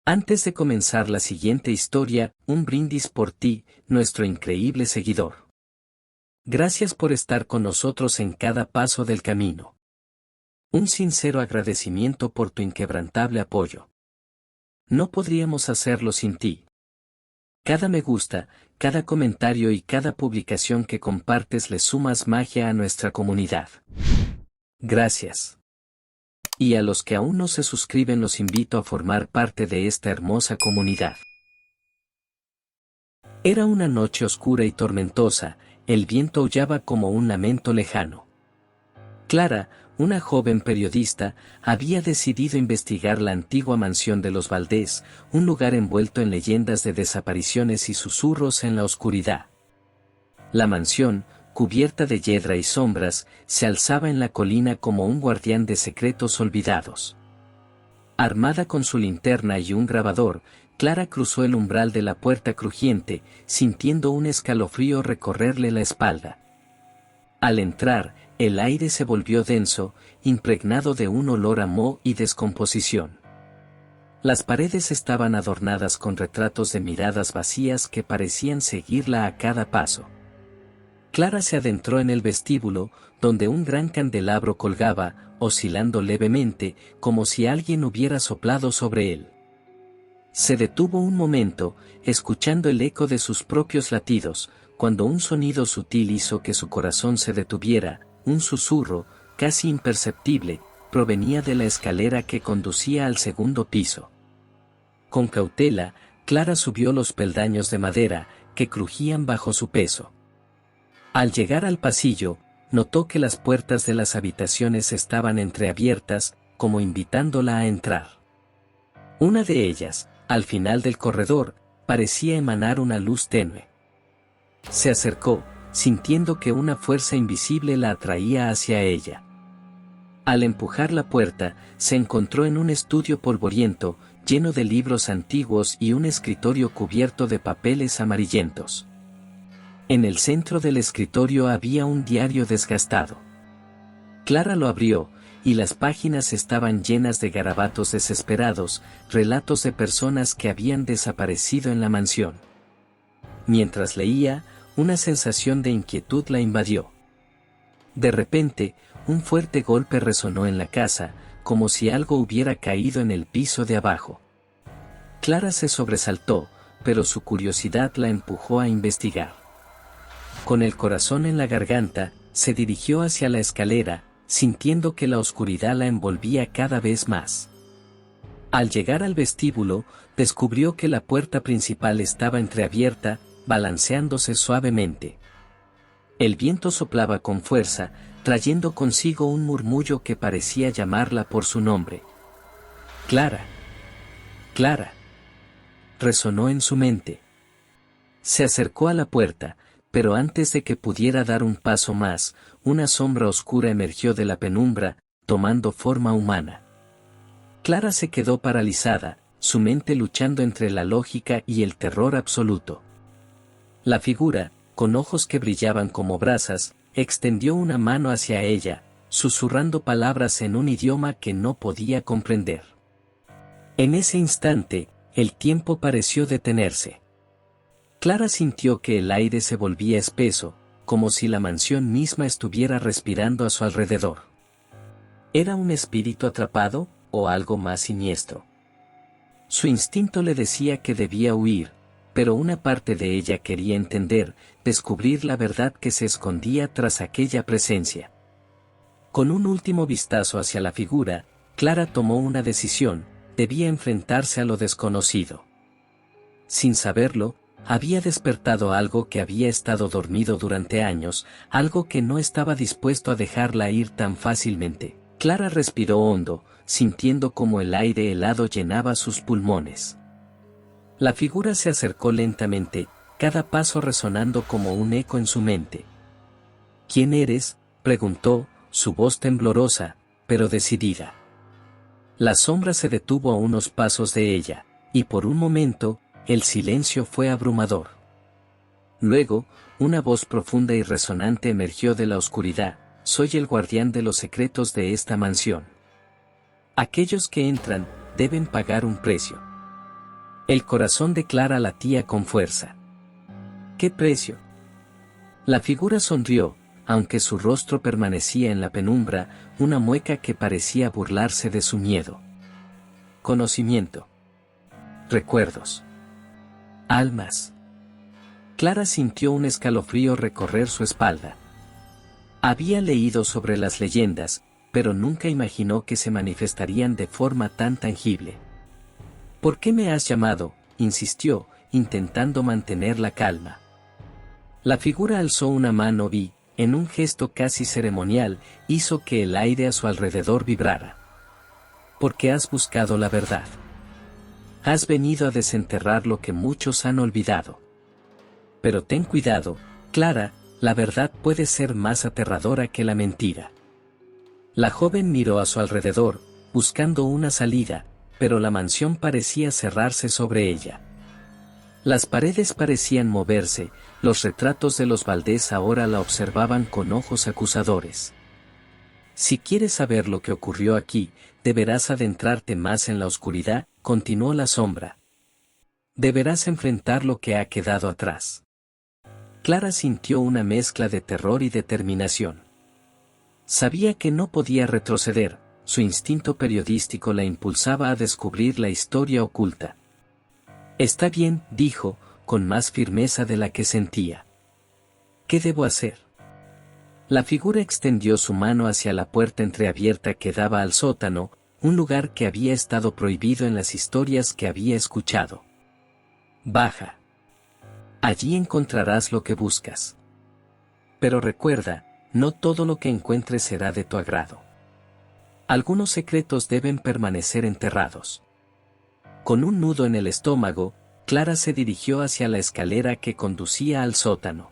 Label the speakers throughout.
Speaker 1: Antes de comenzar la siguiente historia, un brindis por ti, nuestro increíble seguidor. Gracias por estar con nosotros en cada paso del camino. Un sincero agradecimiento por tu inquebrantable apoyo. No podríamos hacerlo sin ti. Cada me gusta, cada comentario y cada publicación que compartes le sumas magia a nuestra comunidad. Gracias. Y a los que aún no se suscriben los invito a formar parte de esta hermosa comunidad. Era una noche oscura y tormentosa, el viento aullaba como un lamento lejano. Clara, una joven periodista, había decidido investigar la antigua mansión de los Valdés, un lugar envuelto en leyendas de desapariciones y susurros en la oscuridad. La mansión, cubierta de hiedra y sombras, se alzaba en la colina como un guardián de secretos olvidados. Armada con su linterna y un grabador, Clara cruzó el umbral de la puerta crujiente, sintiendo un escalofrío recorrerle la espalda. Al entrar, el aire se volvió denso, impregnado de un olor a moho y descomposición. Las paredes estaban adornadas con retratos de miradas vacías que parecían seguirla a cada paso. Clara se adentró en el vestíbulo, donde un gran candelabro colgaba, oscilando levemente, como si alguien hubiera soplado sobre él. Se detuvo un momento, escuchando el eco de sus propios latidos, cuando un sonido sutil hizo que su corazón se detuviera, un susurro, casi imperceptible, provenía de la escalera que conducía al segundo piso. Con cautela, Clara subió los peldaños de madera, que crujían bajo su peso. Al llegar al pasillo, notó que las puertas de las habitaciones estaban entreabiertas, como invitándola a entrar. Una de ellas, al final del corredor, parecía emanar una luz tenue. Se acercó, sintiendo que una fuerza invisible la atraía hacia ella. Al empujar la puerta, se encontró en un estudio polvoriento, lleno de libros antiguos y un escritorio cubierto de papeles amarillentos. En el centro del escritorio había un diario desgastado. Clara lo abrió, y las páginas estaban llenas de garabatos desesperados, relatos de personas que habían desaparecido en la mansión. Mientras leía, una sensación de inquietud la invadió. De repente, un fuerte golpe resonó en la casa, como si algo hubiera caído en el piso de abajo. Clara se sobresaltó, pero su curiosidad la empujó a investigar. Con el corazón en la garganta, se dirigió hacia la escalera, sintiendo que la oscuridad la envolvía cada vez más. Al llegar al vestíbulo, descubrió que la puerta principal estaba entreabierta, balanceándose suavemente. El viento soplaba con fuerza, trayendo consigo un murmullo que parecía llamarla por su nombre. «Clara. Clara». Resonó en su mente. Se acercó a la puerta, pero antes de que pudiera dar un paso más, una sombra oscura emergió de la penumbra, tomando forma humana. Clara se quedó paralizada, su mente luchando entre la lógica y el terror absoluto. La figura, con ojos que brillaban como brasas, extendió una mano hacia ella, susurrando palabras en un idioma que no podía comprender. En ese instante, el tiempo pareció detenerse. Clara sintió que el aire se volvía espeso, como si la mansión misma estuviera respirando a su alrededor. ¿Era un espíritu atrapado, o algo más siniestro? Su instinto le decía que debía huir, pero una parte de ella quería entender, descubrir la verdad que se escondía tras aquella presencia. Con un último vistazo hacia la figura, Clara tomó una decisión: debía enfrentarse a lo desconocido. Sin saberlo, había despertado algo que había estado dormido durante años, algo que no estaba dispuesto a dejarla ir tan fácilmente. Clara respiró hondo, sintiendo como el aire helado llenaba sus pulmones. La figura se acercó lentamente, cada paso resonando como un eco en su mente. «¿Quién eres?», preguntó, su voz temblorosa, pero decidida. La sombra se detuvo a unos pasos de ella, y por un momento, el silencio fue abrumador. Luego, una voz profunda y resonante emergió de la oscuridad: «Soy el guardián de los secretos de esta mansión. Aquellos que entran, deben pagar un precio». El corazón de Clara latía con fuerza. ¿Qué precio? La figura sonrió, aunque su rostro permanecía en la penumbra, una mueca que parecía burlarse de su miedo. Conocimiento. Recuerdos. Almas. Clara sintió un escalofrío recorrer su espalda. Había leído sobre las leyendas, pero nunca imaginó que se manifestarían de forma tan tangible. ¿Por qué me has llamado?, insistió, intentando mantener la calma. La figura alzó una mano y, en un gesto casi ceremonial, hizo que el aire a su alrededor vibrara. Porque has buscado la verdad. Has venido a desenterrar lo que muchos han olvidado. Pero ten cuidado, Clara, la verdad puede ser más aterradora que la mentira. La joven miró a su alrededor, buscando una salida, pero la mansión parecía cerrarse sobre ella. Las paredes parecían moverse, los retratos de los Valdés ahora la observaban con ojos acusadores. Si quieres saber lo que ocurrió aquí, deberás adentrarte más en la oscuridad, continuó la sombra. Deberás enfrentar lo que ha quedado atrás. Clara sintió una mezcla de terror y determinación. Sabía que no podía retroceder, su instinto periodístico la impulsaba a descubrir la historia oculta. Está bien, dijo, con más firmeza de la que sentía. ¿Qué debo hacer? La figura extendió su mano hacia la puerta entreabierta que daba al sótano, un lugar que había estado prohibido en las historias que había escuchado. Baja. Allí encontrarás lo que buscas. Pero recuerda, no todo lo que encuentres será de tu agrado. Algunos secretos deben permanecer enterrados. Con un nudo en el estómago, Clara se dirigió hacia la escalera que conducía al sótano.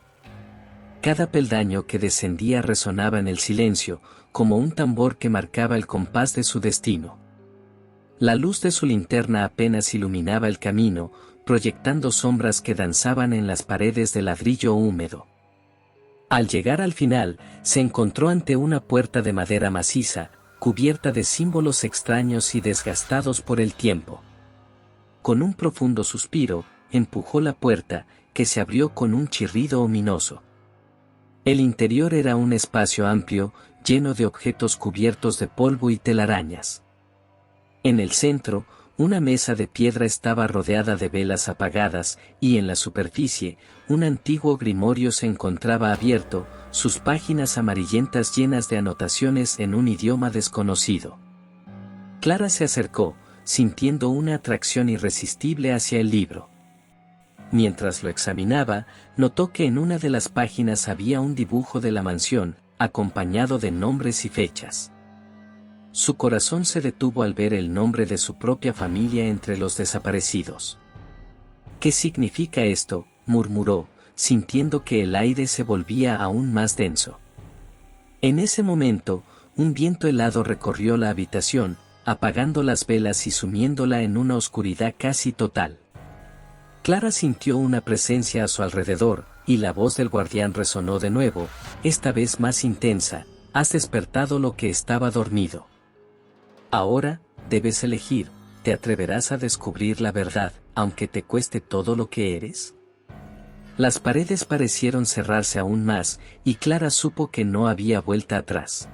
Speaker 1: Cada peldaño que descendía resonaba en el silencio, como un tambor que marcaba el compás de su destino. La luz de su linterna apenas iluminaba el camino, proyectando sombras que danzaban en las paredes de ladrillo húmedo. Al llegar al final, se encontró ante una puerta de madera maciza, cubierta de símbolos extraños y desgastados por el tiempo. Con un profundo suspiro, empujó la puerta, que se abrió con un chirrido ominoso. El interior era un espacio amplio, lleno de objetos cubiertos de polvo y telarañas. En el centro, una mesa de piedra estaba rodeada de velas apagadas, y en la superficie, un antiguo grimorio se encontraba abierto, sus páginas amarillentas llenas de anotaciones en un idioma desconocido. Clara se acercó, sintiendo una atracción irresistible hacia el libro. Mientras lo examinaba, notó que en una de las páginas había un dibujo de la mansión, acompañado de nombres y fechas. Su corazón se detuvo al ver el nombre de su propia familia entre los desaparecidos. ¿Qué significa esto?, murmuró, sintiendo que el aire se volvía aún más denso. En ese momento, un viento helado recorrió la habitación, apagando las velas y sumiéndola en una oscuridad casi total. Clara sintió una presencia a su alrededor, y la voz del guardián resonó de nuevo, esta vez más intensa: has despertado lo que estaba dormido. Ahora, debes elegir, ¿te atreverás a descubrir la verdad, aunque te cueste todo lo que eres? Las paredes parecieron cerrarse aún más, y Clara supo que no había vuelta atrás.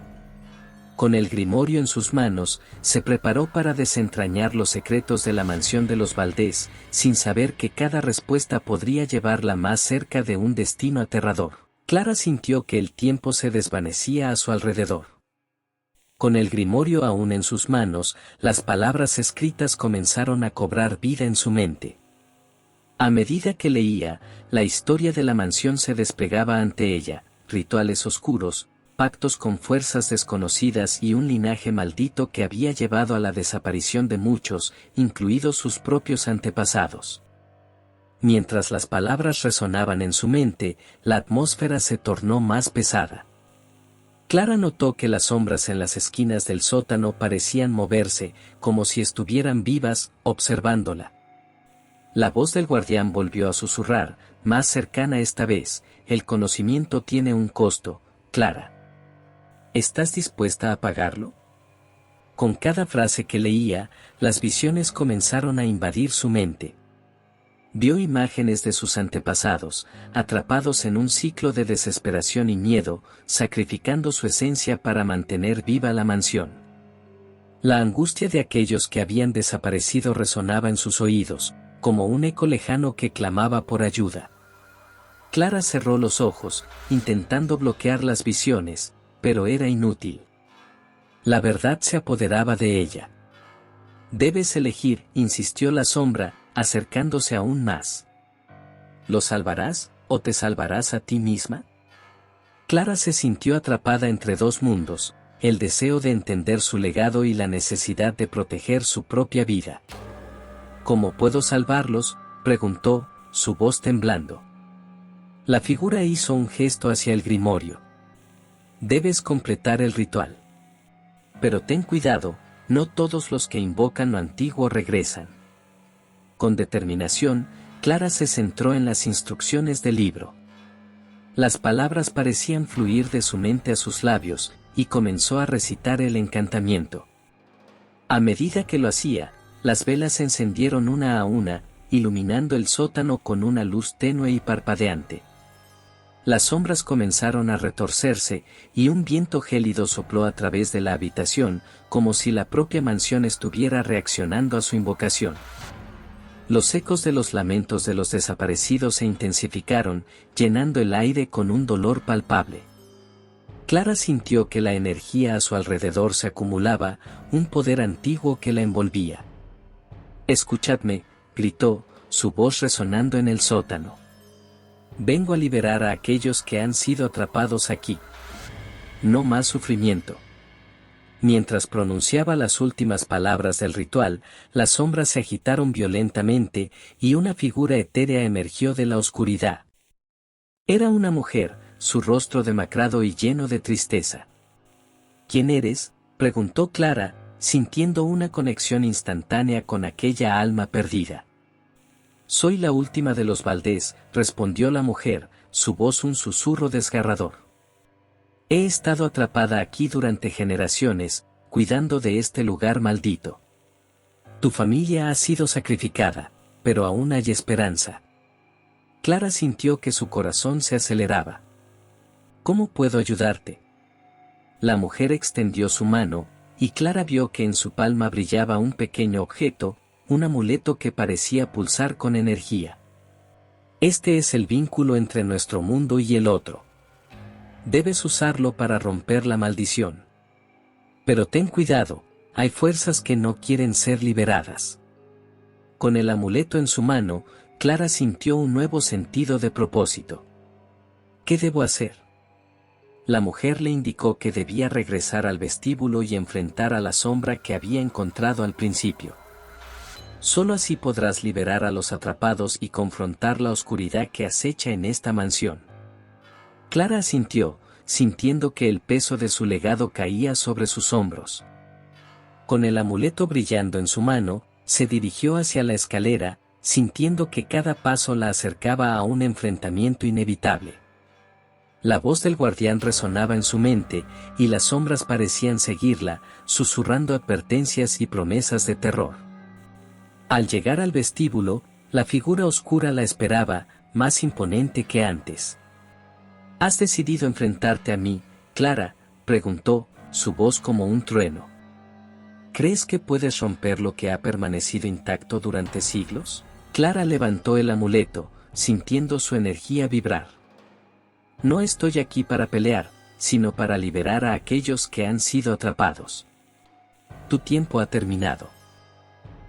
Speaker 1: Con el grimorio en sus manos, se preparó para desentrañar los secretos de la mansión de los Valdés, sin saber que cada respuesta podría llevarla más cerca de un destino aterrador. Clara sintió que el tiempo se desvanecía a su alrededor. Con el grimorio aún en sus manos, las palabras escritas comenzaron a cobrar vida en su mente. A medida que leía, la historia de la mansión se desplegaba ante ella: rituales oscuros, pactos con fuerzas desconocidas y un linaje maldito que había llevado a la desaparición de muchos, incluidos sus propios antepasados. Mientras las palabras resonaban en su mente, la atmósfera se tornó más pesada. Clara notó que las sombras en las esquinas del sótano parecían moverse, como si estuvieran vivas, observándola. La voz del guardián volvió a susurrar, más cercana esta vez: el conocimiento tiene un costo, Clara. ¿Estás dispuesta a pagarlo? Con cada frase que leía, las visiones comenzaron a invadir su mente. Vio imágenes de sus antepasados, atrapados en un ciclo de desesperación y miedo, sacrificando su esencia para mantener viva la mansión. La angustia de aquellos que habían desaparecido resonaba en sus oídos, como un eco lejano que clamaba por ayuda. Clara cerró los ojos, intentando bloquear las visiones, pero era inútil. La verdad se apoderaba de ella. «Debes elegir», insistió la sombra, acercándose aún más. ¿Lo salvarás, o te salvarás a ti misma? Clara se sintió atrapada entre dos mundos, el deseo de entender su legado y la necesidad de proteger su propia vida. «¿Cómo puedo salvarlos?», preguntó, su voz temblando. La figura hizo un gesto hacia el grimorio. «Debes completar el ritual. Pero ten cuidado, no todos los que invocan lo antiguo regresan». Con determinación, Clara se centró en las instrucciones del libro. Las palabras parecían fluir de su mente a sus labios, y comenzó a recitar el encantamiento. A medida que lo hacía, las velas se encendieron una a una, iluminando el sótano con una luz tenue y parpadeante. Las sombras comenzaron a retorcerse, y un viento gélido sopló a través de la habitación, como si la propia mansión estuviera reaccionando a su invocación. Los ecos de los lamentos de los desaparecidos se intensificaron, llenando el aire con un dolor palpable. Clara sintió que la energía a su alrededor se acumulaba, un poder antiguo que la envolvía. «Escuchadme», gritó, su voz resonando en el sótano. «Vengo a liberar a aquellos que han sido atrapados aquí. No más sufrimiento». Mientras pronunciaba las últimas palabras del ritual, las sombras se agitaron violentamente, y una figura etérea emergió de la oscuridad. Era una mujer, su rostro demacrado y lleno de tristeza. «¿Quién eres?», preguntó Clara, sintiendo una conexión instantánea con aquella alma perdida. «Soy la última de los Valdés», respondió la mujer, su voz un susurro desgarrador. «He estado atrapada aquí durante generaciones, cuidando de este lugar maldito. Tu familia ha sido sacrificada, pero aún hay esperanza». Clara sintió que su corazón se aceleraba. «¿Cómo puedo ayudarte?». La mujer extendió su mano, y Clara vio que en su palma brillaba un pequeño objeto, un amuleto que parecía pulsar con energía. «Este es el vínculo entre nuestro mundo y el otro. Debes usarlo para romper la maldición. Pero ten cuidado, hay fuerzas que no quieren ser liberadas». Con el amuleto en su mano, Clara sintió un nuevo sentido de propósito. «¿Qué debo hacer?». La mujer le indicó que debía regresar al vestíbulo y enfrentar a la sombra que había encontrado al principio. «Solo así podrás liberar a los atrapados y confrontar la oscuridad que acecha en esta mansión». Clara asintió, sintiendo que el peso de su legado caía sobre sus hombros. Con el amuleto brillando en su mano, se dirigió hacia la escalera, sintiendo que cada paso la acercaba a un enfrentamiento inevitable. La voz del guardián resonaba en su mente, y las sombras parecían seguirla, susurrando advertencias y promesas de terror. Al llegar al vestíbulo, la figura oscura la esperaba, más imponente que antes. «¿Has decidido enfrentarte a mí, Clara?», preguntó, su voz como un trueno. «¿Crees que puedes romper lo que ha permanecido intacto durante siglos?». Clara levantó el amuleto, sintiendo su energía vibrar. «No estoy aquí para pelear, sino para liberar a aquellos que han sido atrapados. Tu tiempo ha terminado».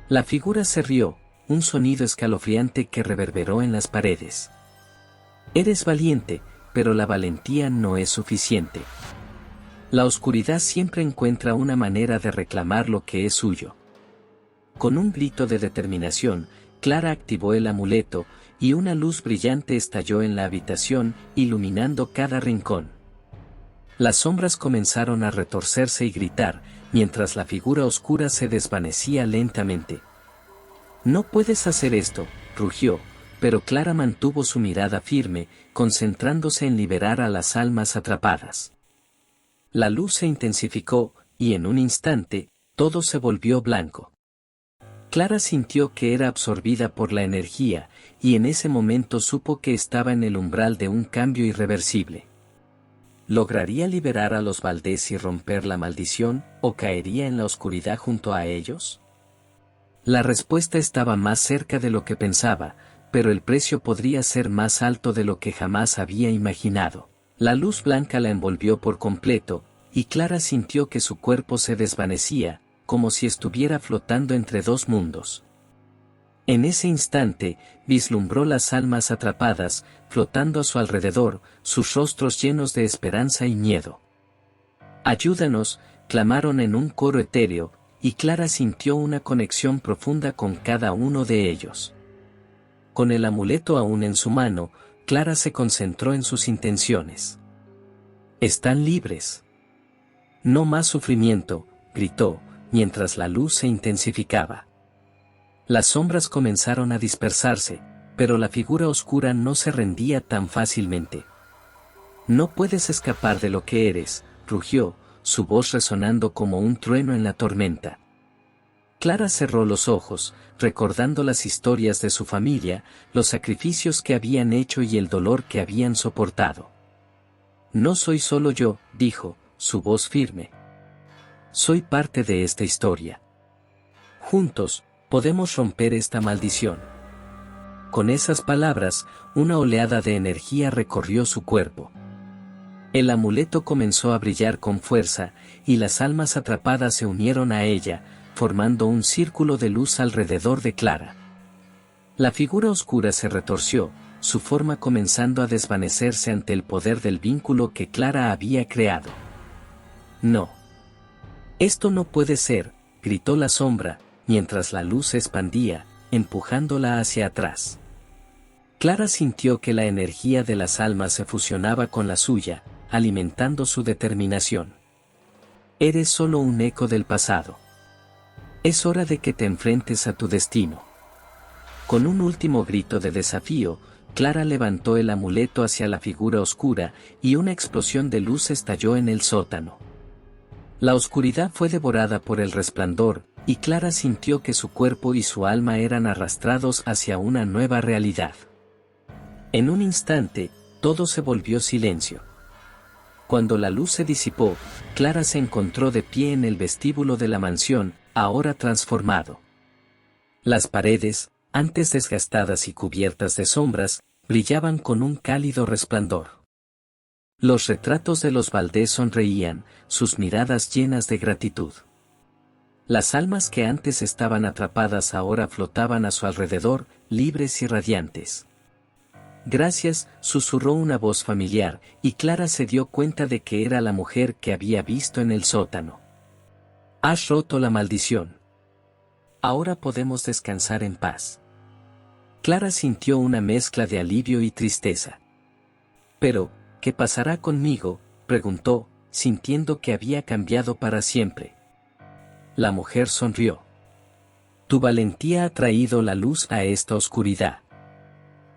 Speaker 1: La figura se rió, un sonido escalofriante que reverberó en las paredes. «Eres valiente, pero la valentía no es suficiente. La oscuridad siempre encuentra una manera de reclamar lo que es suyo». Con un grito de determinación, Clara activó el amuleto, y una luz brillante estalló en la habitación, iluminando cada rincón. Las sombras comenzaron a retorcerse y gritar, mientras la figura oscura se desvanecía lentamente. «No puedes hacer esto», rugió, pero Clara mantuvo su mirada firme, concentrándose en liberar a las almas atrapadas. La luz se intensificó, y en un instante, todo se volvió blanco. Clara sintió que era absorbida por la energía, y en ese momento supo que estaba en el umbral de un cambio irreversible. ¿Lograría liberar a los Valdés y romper la maldición, o caería en la oscuridad junto a ellos? La respuesta estaba más cerca de lo que pensaba, pero el precio podría ser más alto de lo que jamás había imaginado. La luz blanca la envolvió por completo, y Clara sintió que su cuerpo se desvanecía, como si estuviera flotando entre dos mundos. En ese instante, vislumbró las almas atrapadas, flotando a su alrededor, sus rostros llenos de esperanza y miedo. «Ayúdanos», clamaron en un coro etéreo, y Clara sintió una conexión profunda con cada uno de ellos. Con el amuleto aún en su mano, Clara se concentró en sus intenciones. «Están libres». «No más sufrimiento», gritó, mientras la luz se intensificaba. Las sombras comenzaron a dispersarse, pero la figura oscura no se rendía tan fácilmente. «No puedes escapar de lo que eres», rugió, su voz resonando como un trueno en la tormenta. Clara cerró los ojos, recordando las historias de su familia, los sacrificios que habían hecho y el dolor que habían soportado. «No soy solo yo», dijo, su voz firme. «Soy parte de esta historia. Juntos, podemos romper esta maldición». Con esas palabras, una oleada de energía recorrió su cuerpo. El amuleto comenzó a brillar con fuerza, y las almas atrapadas se unieron a ella, formando un círculo de luz alrededor de Clara. La figura oscura se retorció, su forma comenzando a desvanecerse ante el poder del vínculo que Clara había creado. «No. Esto no puede ser», gritó la sombra, mientras la luz se expandía, empujándola hacia atrás. Clara sintió que la energía de las almas se fusionaba con la suya, alimentando su determinación. «Eres solo un eco del pasado. Es hora de que te enfrentes a tu destino». Con un último grito de desafío, Clara levantó el amuleto hacia la figura oscura, y una explosión de luz estalló en el sótano. La oscuridad fue devorada por el resplandor, y Clara sintió que su cuerpo y su alma eran arrastrados hacia una nueva realidad. En un instante, todo se volvió silencio. Cuando la luz se disipó, Clara se encontró de pie en el vestíbulo de la mansión, ahora transformado. Las paredes, antes desgastadas y cubiertas de sombras, brillaban con un cálido resplandor. Los retratos de los Valdés sonreían, sus miradas llenas de gratitud. Las almas que antes estaban atrapadas ahora flotaban a su alrededor, libres y radiantes. «Gracias», susurró una voz familiar, y Clara se dio cuenta de que era la mujer que había visto en el sótano. «Has roto la maldición. Ahora podemos descansar en paz». Clara sintió una mezcla de alivio y tristeza. «Pero, ¿qué pasará conmigo?», preguntó, sintiendo que había cambiado para siempre. La mujer sonrió. «Tu valentía ha traído la luz a esta oscuridad.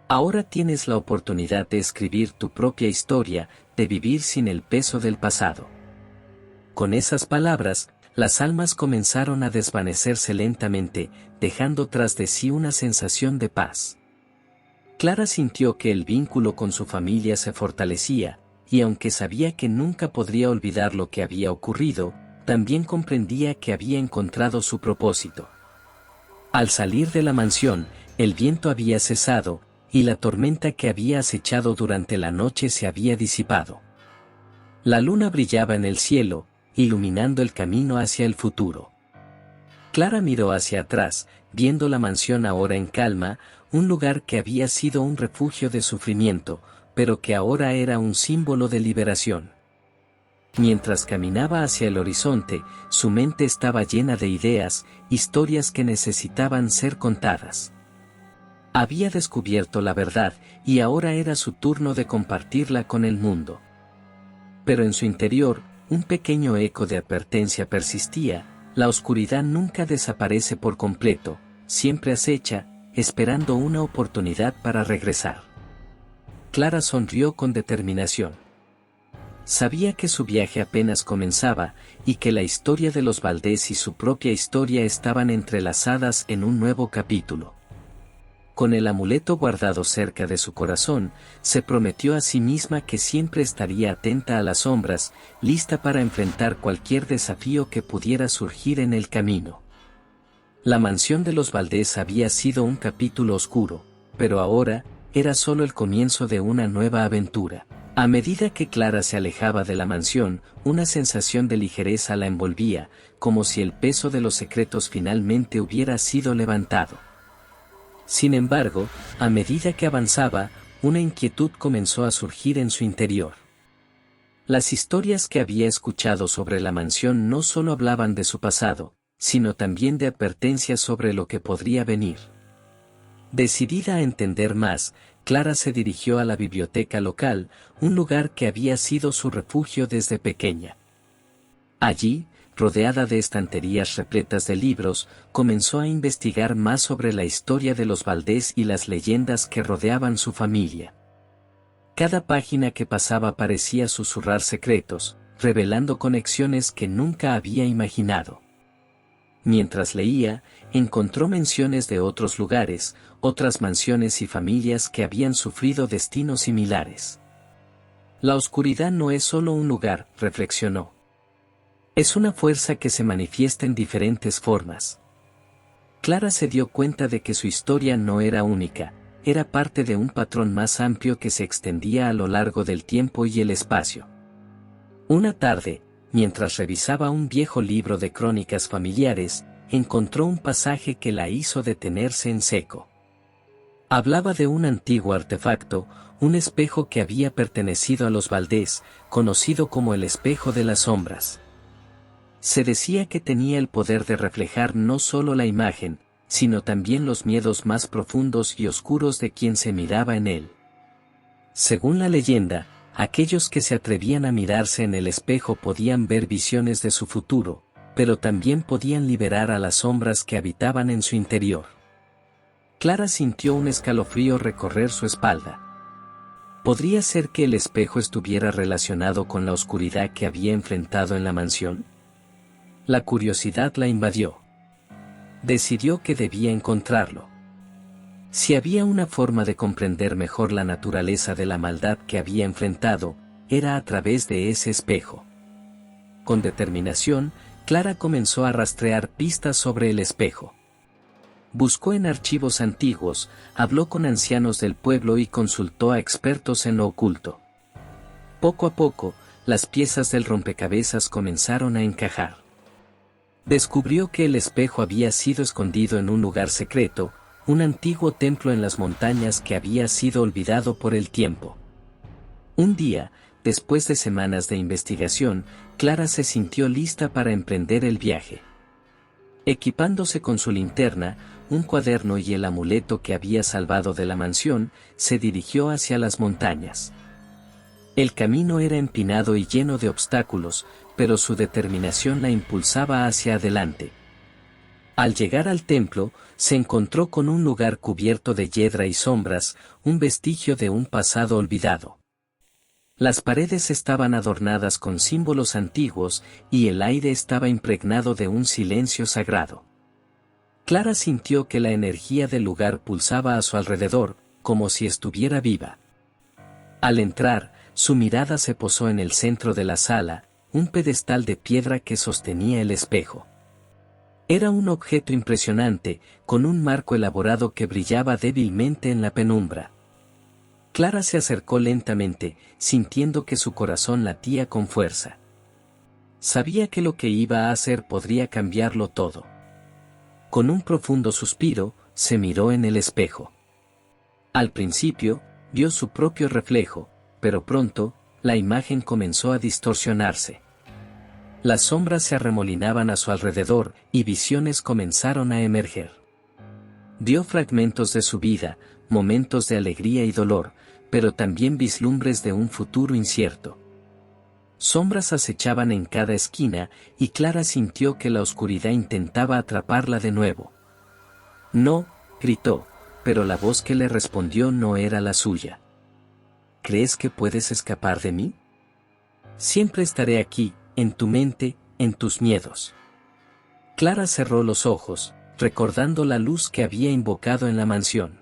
Speaker 1: Ahora tienes la oportunidad de escribir tu propia historia, de vivir sin el peso del pasado». Con esas palabras, las almas comenzaron a desvanecerse lentamente, dejando tras de sí una sensación de paz. Clara sintió que el vínculo con su familia se fortalecía, y aunque sabía que nunca podría olvidar lo que había ocurrido, también comprendía que había encontrado su propósito. Al salir de la mansión, el viento había cesado, y la tormenta que había acechado durante la noche se había disipado. La luna brillaba en el cielo, iluminando el camino hacia el futuro. Clara miró hacia atrás, viendo la mansión ahora en calma, un lugar que había sido un refugio de sufrimiento, pero que ahora era un símbolo de liberación. Mientras caminaba hacia el horizonte, su mente estaba llena de ideas, historias que necesitaban ser contadas. Había descubierto la verdad, y ahora era su turno de compartirla con el mundo. Pero en su interior, un pequeño eco de advertencia persistía: la oscuridad nunca desaparece por completo, siempre acecha, esperando una oportunidad para regresar. Clara sonrió con determinación. Sabía que su viaje apenas comenzaba, y que la historia de los Valdés y su propia historia estaban entrelazadas en un nuevo capítulo. Con el amuleto guardado cerca de su corazón, se prometió a sí misma que siempre estaría atenta a las sombras, lista para enfrentar cualquier desafío que pudiera surgir en el camino. La mansión de los Valdés había sido un capítulo oscuro, pero ahora era solo el comienzo de una nueva aventura. A medida que Clara se alejaba de la mansión, una sensación de ligereza la envolvía, como si el peso de los secretos finalmente hubiera sido levantado. Sin embargo, a medida que avanzaba, una inquietud comenzó a surgir en su interior. Las historias que había escuchado sobre la mansión no solo hablaban de su pasado, sino también de advertencias sobre lo que podría venir. Decidida a entender más, Clara se dirigió a la biblioteca local, un lugar que había sido su refugio desde pequeña. Allí, rodeada de estanterías repletas de libros, comenzó a investigar más sobre la historia de los Valdés y las leyendas que rodeaban su familia. Cada página que pasaba parecía susurrar secretos, revelando conexiones que nunca había imaginado. Mientras leía, encontró menciones de otros lugares, otras mansiones y familias que habían sufrido destinos similares. La oscuridad no es solo un lugar, reflexionó. Es una fuerza que se manifiesta en diferentes formas. Clara se dio cuenta de que su historia no era única, era parte de un patrón más amplio que se extendía a lo largo del tiempo y el espacio. Una tarde, mientras revisaba un viejo libro de crónicas familiares, encontró un pasaje que la hizo detenerse en seco. Hablaba de un antiguo artefacto, un espejo que había pertenecido a los Valdés, conocido como el espejo de las sombras. Se decía que tenía el poder de reflejar no solo la imagen, sino también los miedos más profundos y oscuros de quien se miraba en él. Según la leyenda, aquellos que se atrevían a mirarse en el espejo podían ver visiones de su futuro, pero también podían liberar a las sombras que habitaban en su interior. Clara sintió un escalofrío recorrer su espalda. ¿Podría ser que el espejo estuviera relacionado con la oscuridad que había enfrentado en la mansión? La curiosidad la invadió. Decidió que debía encontrarlo. Si había una forma de comprender mejor la naturaleza de la maldad que había enfrentado, era a través de ese espejo. Con determinación, Clara comenzó a rastrear pistas sobre el espejo. Buscó en archivos antiguos, habló con ancianos del pueblo y consultó a expertos en lo oculto. Poco a poco, las piezas del rompecabezas comenzaron a encajar. Descubrió que el espejo había sido escondido en un lugar secreto, un antiguo templo en las montañas que había sido olvidado por el tiempo. Un día, después de semanas de investigación, Clara se sintió lista para emprender el viaje. Equipándose con su linterna, un cuaderno y el amuleto que había salvado de la mansión, se dirigió hacia las montañas. El camino era empinado y lleno de obstáculos, pero su determinación la impulsaba hacia adelante. Al llegar al templo, se encontró con un lugar cubierto de hiedra y sombras, un vestigio de un pasado olvidado. Las paredes estaban adornadas con símbolos antiguos y el aire estaba impregnado de un silencio sagrado. Clara sintió que la energía del lugar pulsaba a su alrededor, como si estuviera viva. Al entrar, su mirada se posó en el centro de la sala, un pedestal de piedra que sostenía el espejo. Era un objeto impresionante, con un marco elaborado que brillaba débilmente en la penumbra. Clara se acercó lentamente, sintiendo que su corazón latía con fuerza. Sabía que lo que iba a hacer podría cambiarlo todo. Con un profundo suspiro, se miró en el espejo. Al principio, vio su propio reflejo, pero pronto, la imagen comenzó a distorsionarse. Las sombras se arremolinaban a su alrededor, y visiones comenzaron a emerger. Vio fragmentos de su vida, momentos de alegría y dolor, pero también vislumbres de un futuro incierto. Sombras acechaban en cada esquina, y Clara sintió que la oscuridad intentaba atraparla de nuevo. «No», gritó, pero la voz que le respondió no era la suya. «¿Crees que puedes escapar de mí?». Siempre estaré aquí, en tu mente, en tus miedos. Clara cerró los ojos, recordando la luz que había invocado en la mansión.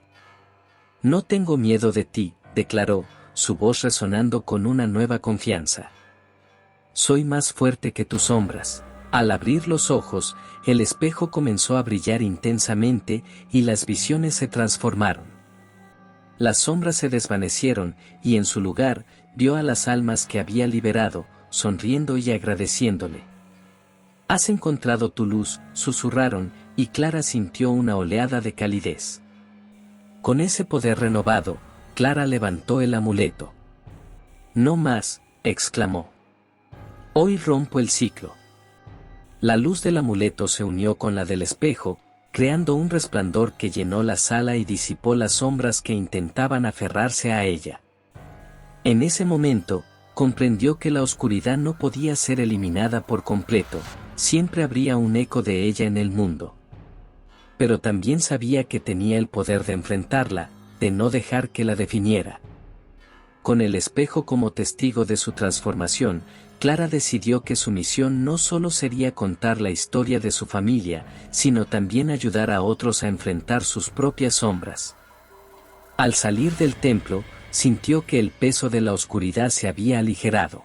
Speaker 1: No tengo miedo de ti, declaró, su voz resonando con una nueva confianza. Soy más fuerte que tus sombras. Al abrir los ojos, el espejo comenzó a brillar intensamente y las visiones se transformaron. Las sombras se desvanecieron y en su lugar vio a las almas que había liberado, sonriendo y agradeciéndole. Has encontrado tu luz, susurraron, y Clara sintió una oleada de calidez. Con ese poder renovado, Clara levantó el amuleto. No más, exclamó. Hoy rompo el ciclo. La luz del amuleto se unió con la del espejo, creando un resplandor que llenó la sala y disipó las sombras que intentaban aferrarse a ella. En ese momento, comprendió que la oscuridad no podía ser eliminada por completo, siempre habría un eco de ella en el mundo. Pero también sabía que tenía el poder de enfrentarla, de no dejar que la definiera. Con el espejo como testigo de su transformación, Clara decidió que su misión no solo sería contar la historia de su familia, sino también ayudar a otros a enfrentar sus propias sombras. Al salir del templo, sintió que el peso de la oscuridad se había aligerado.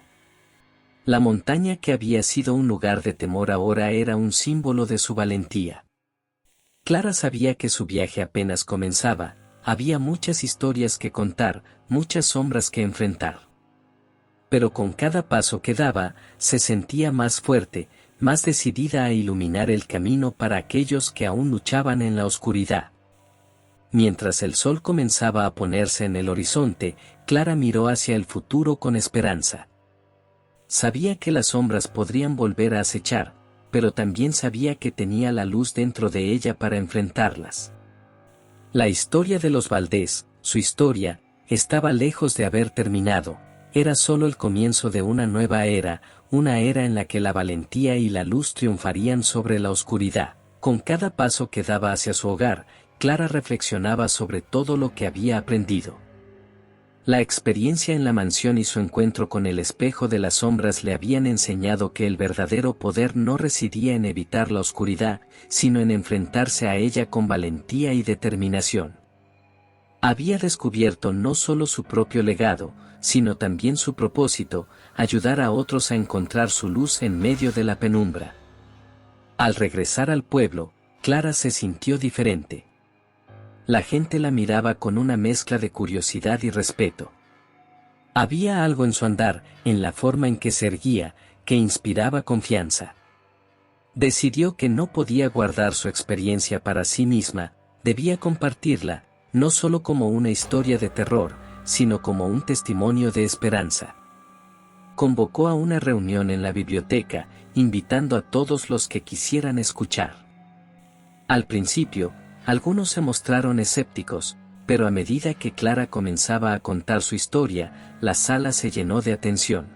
Speaker 1: La montaña que había sido un lugar de temor ahora era un símbolo de su valentía. Clara sabía que su viaje apenas comenzaba, había muchas historias que contar, muchas sombras que enfrentar. Pero con cada paso que daba, se sentía más fuerte, más decidida a iluminar el camino para aquellos que aún luchaban en la oscuridad. Mientras el sol comenzaba a ponerse en el horizonte, Clara miró hacia el futuro con esperanza. Sabía que las sombras podrían volver a acechar, pero también sabía que tenía la luz dentro de ella para enfrentarlas. La historia de los Valdés, su historia, estaba lejos de haber terminado, era solo el comienzo de una nueva era, una era en la que la valentía y la luz triunfarían sobre la oscuridad. Con cada paso que daba hacia su hogar, Clara reflexionaba sobre todo lo que había aprendido. La experiencia en la mansión y su encuentro con el espejo de las sombras le habían enseñado que el verdadero poder no residía en evitar la oscuridad, sino en enfrentarse a ella con valentía y determinación. Había descubierto no solo su propio legado, sino también su propósito, ayudar a otros a encontrar su luz en medio de la penumbra. Al regresar al pueblo, Clara se sintió diferente. La gente la miraba con una mezcla de curiosidad y respeto. Había algo en su andar, en la forma en que se erguía, que inspiraba confianza. Decidió que no podía guardar su experiencia para sí misma, debía compartirla, no solo como una historia de terror, sino como un testimonio de esperanza. Convocó a una reunión en la biblioteca, invitando a todos los que quisieran escuchar. Al principio, algunos se mostraron escépticos, pero a medida que Clara comenzaba a contar su historia, la sala se llenó de atención.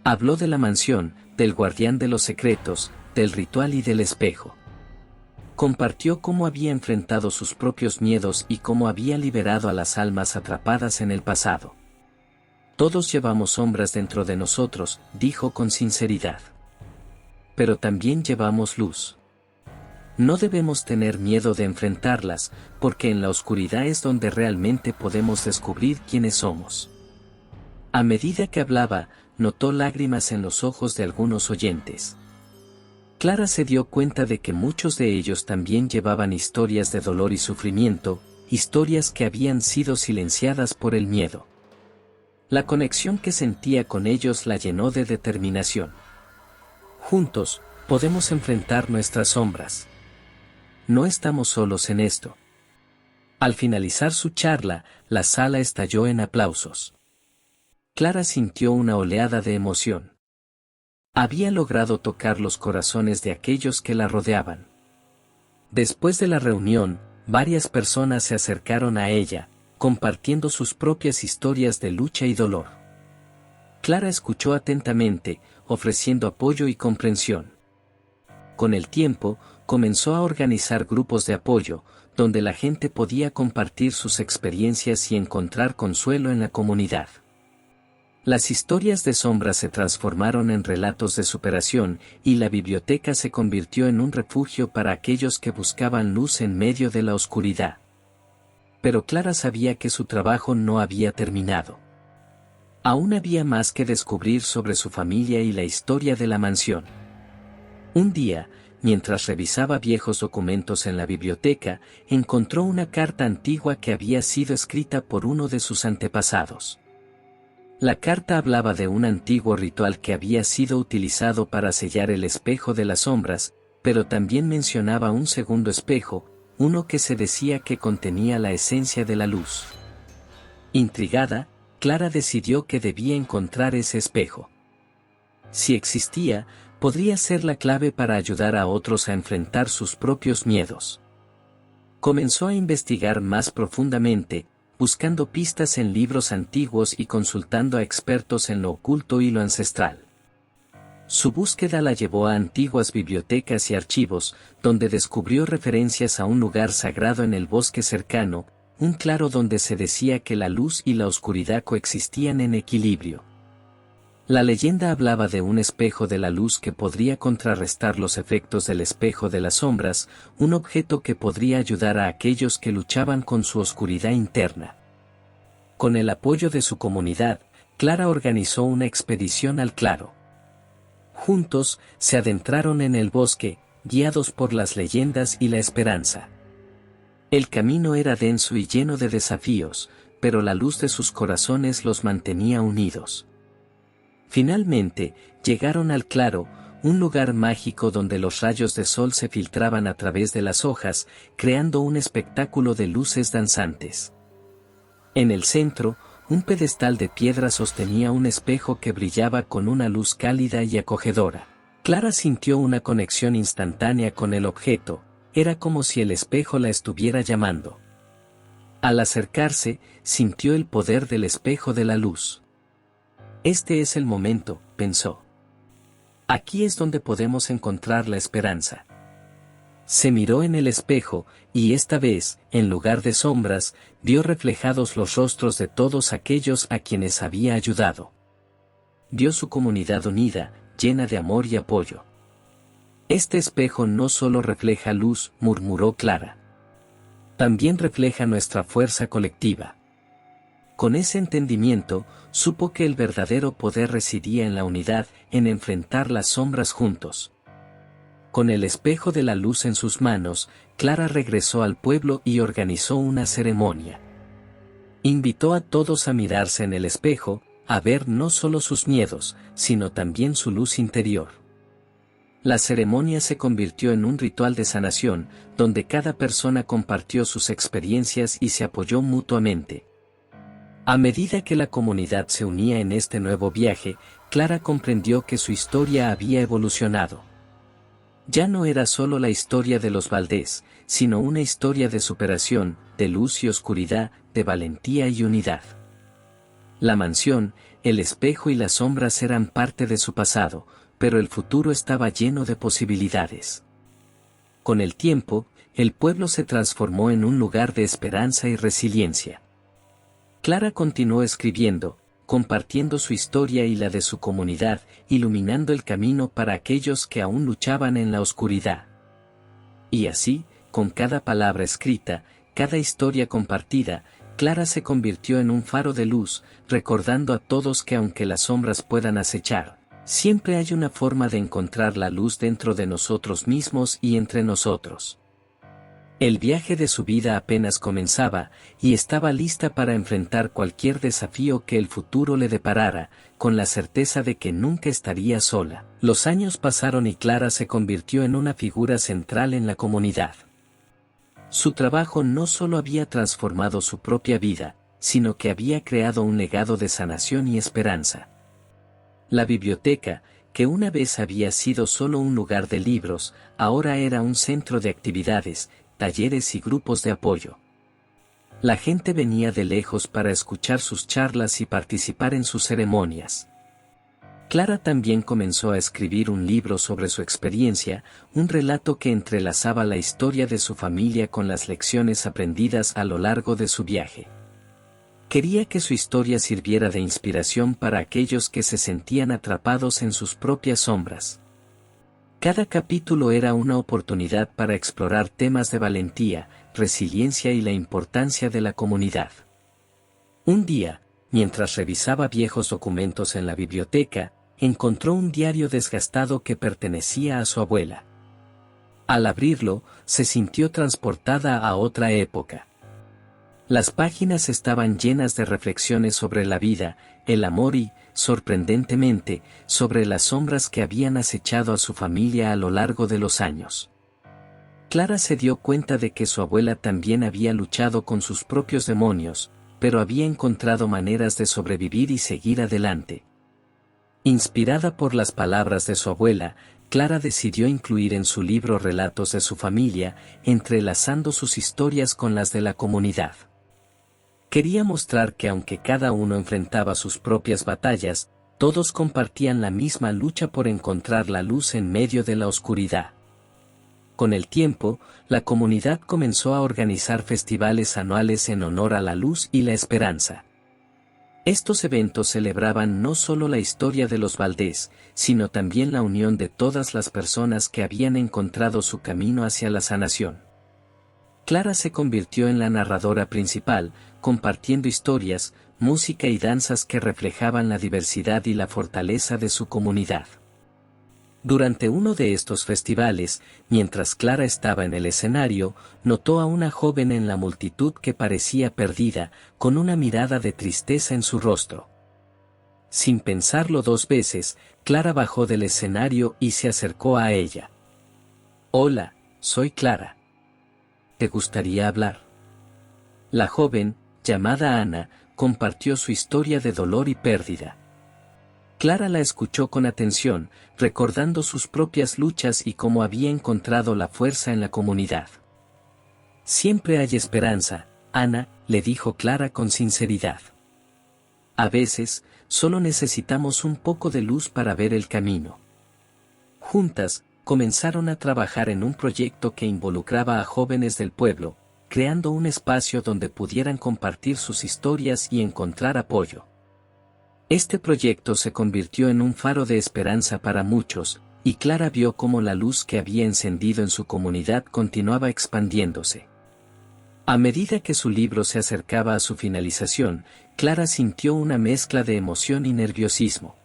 Speaker 1: Habló de la mansión, del guardián de los secretos, del ritual y del espejo. Compartió cómo había enfrentado sus propios miedos y cómo había liberado a las almas atrapadas en el pasado. Todos llevamos sombras dentro de nosotros, dijo con sinceridad. Pero también llevamos luz. No debemos tener miedo de enfrentarlas, porque en la oscuridad es donde realmente podemos descubrir quiénes somos. A medida que hablaba, notó lágrimas en los ojos de algunos oyentes. Clara se dio cuenta de que muchos de ellos también llevaban historias de dolor y sufrimiento, historias que habían sido silenciadas por el miedo. La conexión que sentía con ellos la llenó de determinación. Juntos, podemos enfrentar nuestras sombras. No estamos solos en esto. Al finalizar su charla, la sala estalló en aplausos. Clara sintió una oleada de emoción. Había logrado tocar los corazones de aquellos que la rodeaban. Después de la reunión, varias personas se acercaron a ella, compartiendo sus propias historias de lucha y dolor. Clara escuchó atentamente, ofreciendo apoyo y comprensión. Con el tiempo, comenzó a organizar grupos de apoyo, donde la gente podía compartir sus experiencias y encontrar consuelo en la comunidad. Las historias de sombras se transformaron en relatos de superación, y la biblioteca se convirtió en un refugio para aquellos que buscaban luz en medio de la oscuridad. Pero Clara sabía que su trabajo no había terminado. Aún había más que descubrir sobre su familia y la historia de la mansión. Un día, mientras revisaba viejos documentos en la biblioteca, encontró una carta antigua que había sido escrita por uno de sus antepasados. La carta hablaba de un antiguo ritual que había sido utilizado para sellar el espejo de las sombras, pero también mencionaba un segundo espejo, uno que se decía que contenía la esencia de la luz. Intrigada, Clara decidió que debía encontrar ese espejo. Si existía, podría ser la clave para ayudar a otros a enfrentar sus propios miedos. Comenzó a investigar más profundamente, buscando pistas en libros antiguos y consultando a expertos en lo oculto y lo ancestral. Su búsqueda la llevó a antiguas bibliotecas y archivos, donde descubrió referencias a un lugar sagrado en el bosque cercano, un claro donde se decía que la luz y la oscuridad coexistían en equilibrio. La leyenda hablaba de un espejo de la luz que podría contrarrestar los efectos del espejo de las sombras, un objeto que podría ayudar a aquellos que luchaban con su oscuridad interna. Con el apoyo de su comunidad, Clara organizó una expedición al claro. Juntos, se adentraron en el bosque, guiados por las leyendas y la esperanza. El camino era denso y lleno de desafíos, pero la luz de sus corazones los mantenía unidos. Finalmente, llegaron al claro, un lugar mágico donde los rayos de sol se filtraban a través de las hojas, creando un espectáculo de luces danzantes. En el centro, un pedestal de piedra sostenía un espejo que brillaba con una luz cálida y acogedora. Clara sintió una conexión instantánea con el objeto, era como si el espejo la estuviera llamando. Al acercarse, sintió el poder del espejo de la luz. Este es el momento, pensó. Aquí es donde podemos encontrar la esperanza. Se miró en el espejo, y esta vez, en lugar de sombras, vio reflejados los rostros de todos aquellos a quienes había ayudado. Vio su comunidad unida, llena de amor y apoyo. Este espejo no solo refleja luz, murmuró Clara. También refleja nuestra fuerza colectiva. Con ese entendimiento, supo que el verdadero poder residía en la unidad, en enfrentar las sombras juntos. Con el espejo de la luz en sus manos, Clara regresó al pueblo y organizó una ceremonia. Invitó a todos a mirarse en el espejo, a ver no solo sus miedos, sino también su luz interior. La ceremonia se convirtió en un ritual de sanación, donde cada persona compartió sus experiencias y se apoyó mutuamente. A medida que la comunidad se unía en este nuevo viaje, Clara comprendió que su historia había evolucionado. Ya no era solo la historia de los Valdés, sino una historia de superación, de luz y oscuridad, de valentía y unidad. La mansión, el espejo y las sombras eran parte de su pasado, pero el futuro estaba lleno de posibilidades. Con el tiempo, el pueblo se transformó en un lugar de esperanza y resiliencia. Clara continuó escribiendo, compartiendo su historia y la de su comunidad, iluminando el camino para aquellos que aún luchaban en la oscuridad. Y así, con cada palabra escrita, cada historia compartida, Clara se convirtió en un faro de luz, recordando a todos que aunque las sombras puedan acechar, siempre hay una forma de encontrar la luz dentro de nosotros mismos y entre nosotros. El viaje de su vida apenas comenzaba, y estaba lista para enfrentar cualquier desafío que el futuro le deparara, con la certeza de que nunca estaría sola. Los años pasaron y Clara se convirtió en una figura central en la comunidad. Su trabajo no solo había transformado su propia vida, sino que había creado un legado de sanación y esperanza. La biblioteca, que una vez había sido solo un lugar de libros, ahora era un centro de actividades, talleres y grupos de apoyo. La gente venía de lejos para escuchar sus charlas y participar en sus ceremonias. Clara también comenzó a escribir un libro sobre su experiencia, un relato que entrelazaba la historia de su familia con las lecciones aprendidas a lo largo de su viaje. Quería que su historia sirviera de inspiración para aquellos que se sentían atrapados en sus propias sombras. Cada capítulo era una oportunidad para explorar temas de valentía, resiliencia y la importancia de la comunidad. Un día, mientras revisaba viejos documentos en la biblioteca, encontró un diario desgastado que pertenecía a su abuela. Al abrirlo, se sintió transportada a otra época. Las páginas estaban llenas de reflexiones sobre la vida, el amor y, sorprendentemente, sobre las sombras que habían acechado a su familia a lo largo de los años. Clara se dio cuenta de que su abuela también había luchado con sus propios demonios, pero había encontrado maneras de sobrevivir y seguir adelante. Inspirada por las palabras de su abuela, Clara decidió incluir en su libro relatos de su familia, entrelazando sus historias con las de la comunidad. Quería mostrar que aunque cada uno enfrentaba sus propias batallas, todos compartían la misma lucha por encontrar la luz en medio de la oscuridad. Con el tiempo, la comunidad comenzó a organizar festivales anuales en honor a la luz y la esperanza. Estos eventos celebraban no solo la historia de los Valdés, sino también la unión de todas las personas que habían encontrado su camino hacia la sanación. Clara se convirtió en la narradora principal, compartiendo historias, música y danzas que reflejaban la diversidad y la fortaleza de su comunidad. Durante uno de estos festivales, mientras Clara estaba en el escenario, notó a una joven en la multitud que parecía perdida, con una mirada de tristeza en su rostro. Sin pensarlo dos veces, Clara bajó del escenario y se acercó a ella. «Hola, soy Clara. ¿Te gustaría hablar?». La joven, llamada Ana, compartió su historia de dolor y pérdida. Clara la escuchó con atención, recordando sus propias luchas y cómo había encontrado la fuerza en la comunidad. «Siempre hay esperanza, Ana», le dijo Clara con sinceridad. «A veces, solo necesitamos un poco de luz para ver el camino». Juntas, comenzaron a trabajar en un proyecto que involucraba a jóvenes del pueblo, creando un espacio donde pudieran compartir sus historias y encontrar apoyo. Este proyecto se convirtió en un faro de esperanza para muchos, y Clara vio cómo la luz que había encendido en su comunidad continuaba expandiéndose. A medida que su libro se acercaba a su finalización, Clara sintió una mezcla de emoción y nerviosismo.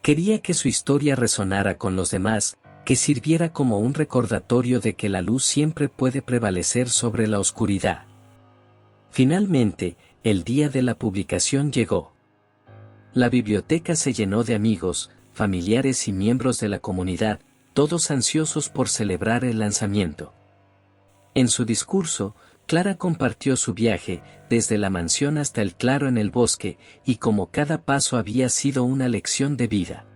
Speaker 1: Quería que su historia resonara con los demás, que sirviera como un recordatorio de que la luz siempre puede prevalecer sobre la oscuridad. Finalmente, el día de la publicación llegó. La biblioteca se llenó de amigos, familiares y miembros de la comunidad, todos ansiosos por celebrar el lanzamiento. En su discurso, Clara compartió su viaje, desde la mansión hasta el claro en el bosque, y cómo cada paso había sido una lección de vida.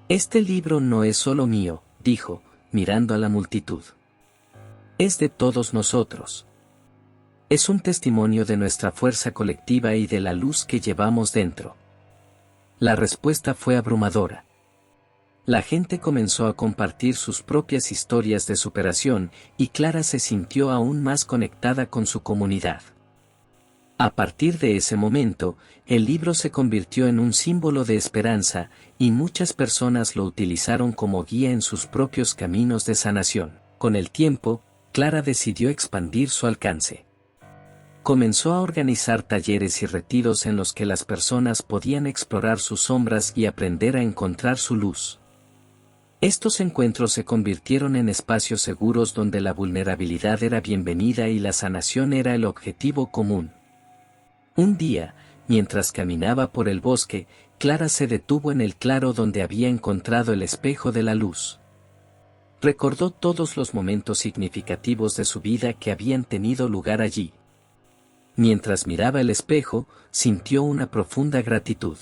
Speaker 1: «Este libro no es solo mío», dijo, mirando a la multitud. «Es de todos nosotros. Es un testimonio de nuestra fuerza colectiva y de la luz que llevamos dentro». La respuesta fue abrumadora. La gente comenzó a compartir sus propias historias de superación, y Clara se sintió aún más conectada con su comunidad. A partir de ese momento, el libro se convirtió en un símbolo de esperanza, y muchas personas lo utilizaron como guía en sus propios caminos de sanación. Con el tiempo, Clara decidió expandir su alcance. Comenzó a organizar talleres y retiros en los que las personas podían explorar sus sombras y aprender a encontrar su luz. Estos encuentros se convirtieron en espacios seguros donde la vulnerabilidad era bienvenida y la sanación era el objetivo común. Un día, mientras caminaba por el bosque, Clara se detuvo en el claro donde había encontrado el espejo de la luz. Recordó todos los momentos significativos de su vida que habían tenido lugar allí. Mientras miraba el espejo, sintió una profunda gratitud.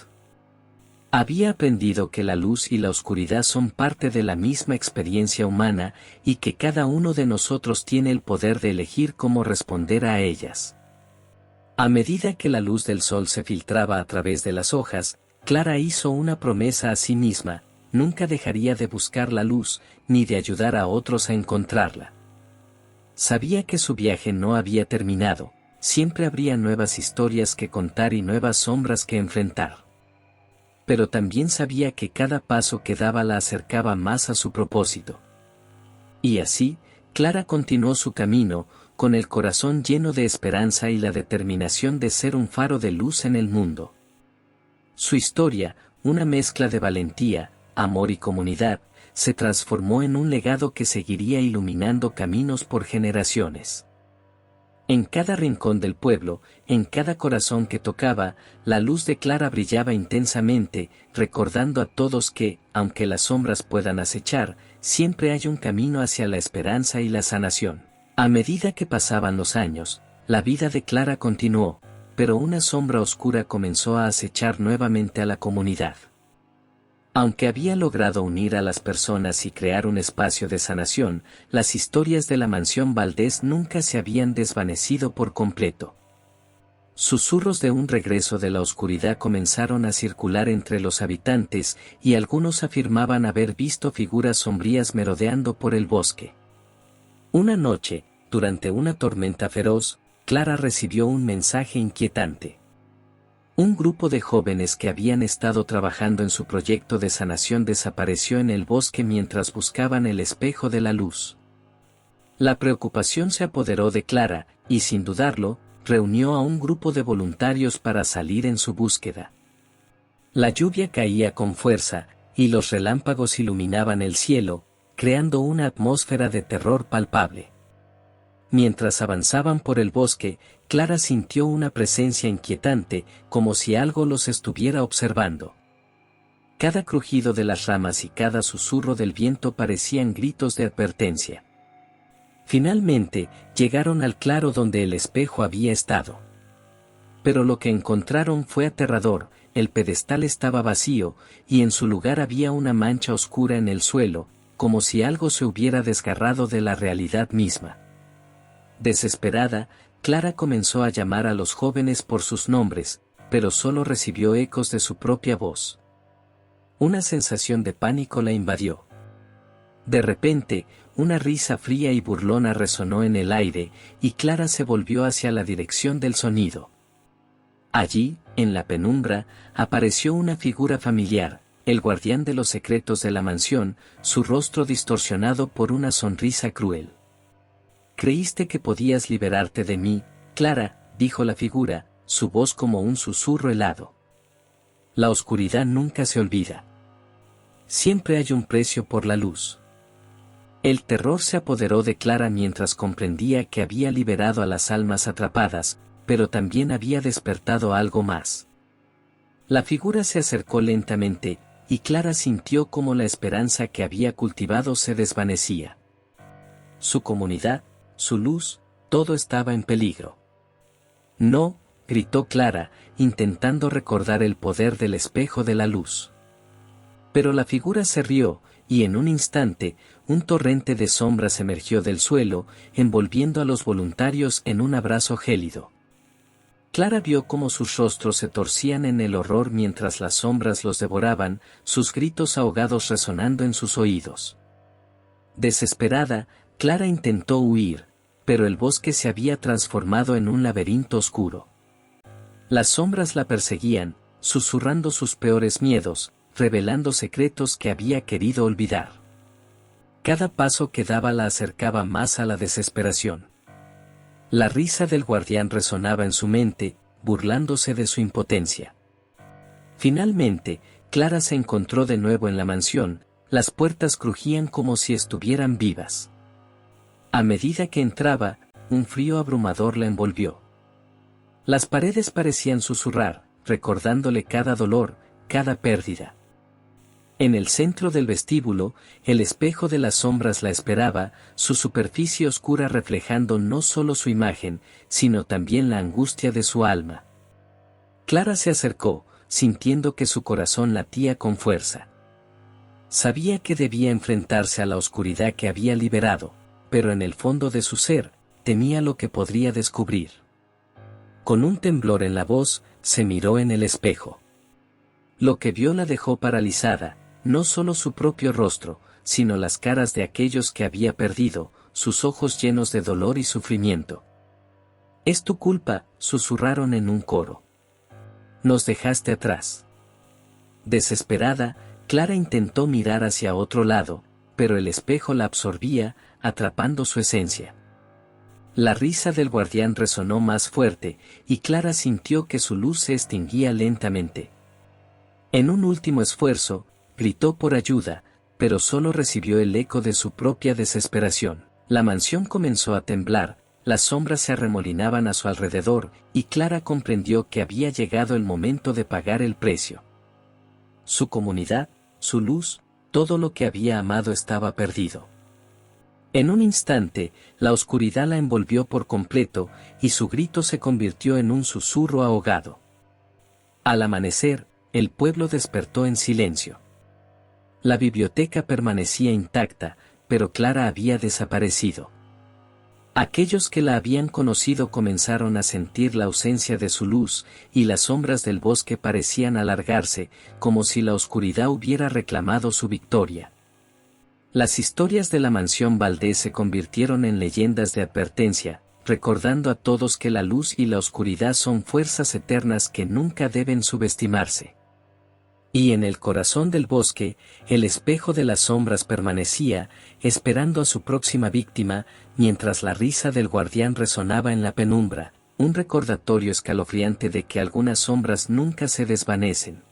Speaker 1: Había aprendido que la luz y la oscuridad son parte de la misma experiencia humana, y que cada uno de nosotros tiene el poder de elegir cómo responder a ellas. A medida que la luz del sol se filtraba a través de las hojas, Clara hizo una promesa a sí misma: nunca dejaría de buscar la luz, ni de ayudar a otros a encontrarla. Sabía que su viaje no había terminado, siempre habría nuevas historias que contar y nuevas sombras que enfrentar. Pero también sabía que cada paso que daba la acercaba más a su propósito. Y así, Clara continuó su camino, con el corazón lleno de esperanza y la determinación de ser un faro de luz en el mundo. Su historia, una mezcla de valentía, amor y comunidad, se transformó en un legado que seguiría iluminando caminos por generaciones. En cada rincón del pueblo, en cada corazón que tocaba, la luz de Clara brillaba intensamente, recordando a todos que, aunque las sombras puedan acechar, siempre hay un camino hacia la esperanza y la sanación. A medida que pasaban los años, la vida de Clara continuó, pero una sombra oscura comenzó a acechar nuevamente a la comunidad. Aunque había logrado unir a las personas y crear un espacio de sanación, las historias de la mansión Valdés nunca se habían desvanecido por completo. Susurros de un regreso de la oscuridad comenzaron a circular entre los habitantes, y algunos afirmaban haber visto figuras sombrías merodeando por el bosque. Una noche, durante una tormenta feroz, Clara recibió un mensaje inquietante. Un grupo de jóvenes que habían estado trabajando en su proyecto de sanación desapareció en el bosque mientras buscaban el espejo de la luz. La preocupación se apoderó de Clara, y sin dudarlo, reunió a un grupo de voluntarios para salir en su búsqueda. La lluvia caía con fuerza, y los relámpagos iluminaban el cielo, creando una atmósfera de terror palpable. Mientras avanzaban por el bosque, Clara sintió una presencia inquietante, como si algo los estuviera observando. Cada crujido de las ramas y cada susurro del viento parecían gritos de advertencia. Finalmente, llegaron al claro donde el espejo había estado. Pero lo que encontraron fue aterrador. El pedestal estaba vacío, y en su lugar había una mancha oscura en el suelo, como si algo se hubiera desgarrado de la realidad misma. Desesperada, Clara comenzó a llamar a los jóvenes por sus nombres, pero solo recibió ecos de su propia voz. Una sensación de pánico la invadió. De repente, una risa fría y burlona resonó en el aire, y Clara se volvió hacia la dirección del sonido. Allí, en la penumbra, apareció una figura familiar, el guardián de los secretos de la mansión, su rostro distorsionado por una sonrisa cruel. «Creíste que podías liberarte de mí, Clara», dijo la figura, su voz como un susurro helado. La oscuridad nunca se olvida. Siempre hay un precio por la luz. El terror se apoderó de Clara mientras comprendía que había liberado a las almas atrapadas, pero también había despertado algo más. La figura se acercó lentamente, y Clara sintió como la esperanza que había cultivado se desvanecía. Su comunidad, su luz, todo estaba en peligro. «No», gritó Clara, intentando recordar el poder del espejo de la luz. Pero la figura se rió, y en un instante, un torrente de sombras emergió del suelo, envolviendo a los voluntarios en un abrazo gélido. Clara vio cómo sus rostros se torcían en el horror mientras las sombras los devoraban, sus gritos ahogados resonando en sus oídos. Desesperada, Clara intentó huir, pero el bosque se había transformado en un laberinto oscuro. Las sombras la perseguían, susurrando sus peores miedos, revelando secretos que había querido olvidar. Cada paso que daba la acercaba más a la desesperación. La risa del guardián resonaba en su mente, burlándose de su impotencia. Finalmente, Clara se encontró de nuevo en la mansión, las puertas crujían como si estuvieran vivas. A medida que entraba, un frío abrumador la envolvió. Las paredes parecían susurrar, recordándole cada dolor, cada pérdida. En el centro del vestíbulo, el espejo de las sombras la esperaba, su superficie oscura reflejando no solo su imagen, sino también la angustia de su alma. Clara se acercó, sintiendo que su corazón latía con fuerza. Sabía que debía enfrentarse a la oscuridad que había liberado, pero en el fondo de su ser, temía lo que podría descubrir. Con un temblor en la voz, se miró en el espejo. Lo que vio la dejó paralizada, no solo su propio rostro, sino las caras de aquellos que había perdido, sus ojos llenos de dolor y sufrimiento. Es tu culpa, susurraron en un coro. Nos dejaste atrás. Desesperada, Clara intentó mirar hacia otro lado, pero el espejo la absorbía, atrapando su esencia. La risa del guardián resonó más fuerte, y Clara sintió que su luz se extinguía lentamente. En un último esfuerzo, gritó por ayuda, pero solo recibió el eco de su propia desesperación. La mansión comenzó a temblar, las sombras se arremolinaban a su alrededor, y Clara comprendió que había llegado el momento de pagar el precio. Su comunidad, su luz, todo lo que había amado estaba perdido. En un instante, la oscuridad la envolvió por completo, y su grito se convirtió en un susurro ahogado. Al amanecer, el pueblo despertó en silencio. La biblioteca permanecía intacta, pero Clara había desaparecido. Aquellos que la habían conocido comenzaron a sentir la ausencia de su luz, y las sombras del bosque parecían alargarse, como si la oscuridad hubiera reclamado su victoria. Las historias de la mansión Valdés se convirtieron en leyendas de advertencia, recordando a todos que la luz y la oscuridad son fuerzas eternas que nunca deben subestimarse. Y en el corazón del bosque, el espejo de las sombras permanecía, esperando a su próxima víctima, mientras la risa del guardián resonaba en la penumbra, un recordatorio escalofriante de que algunas sombras nunca se desvanecen.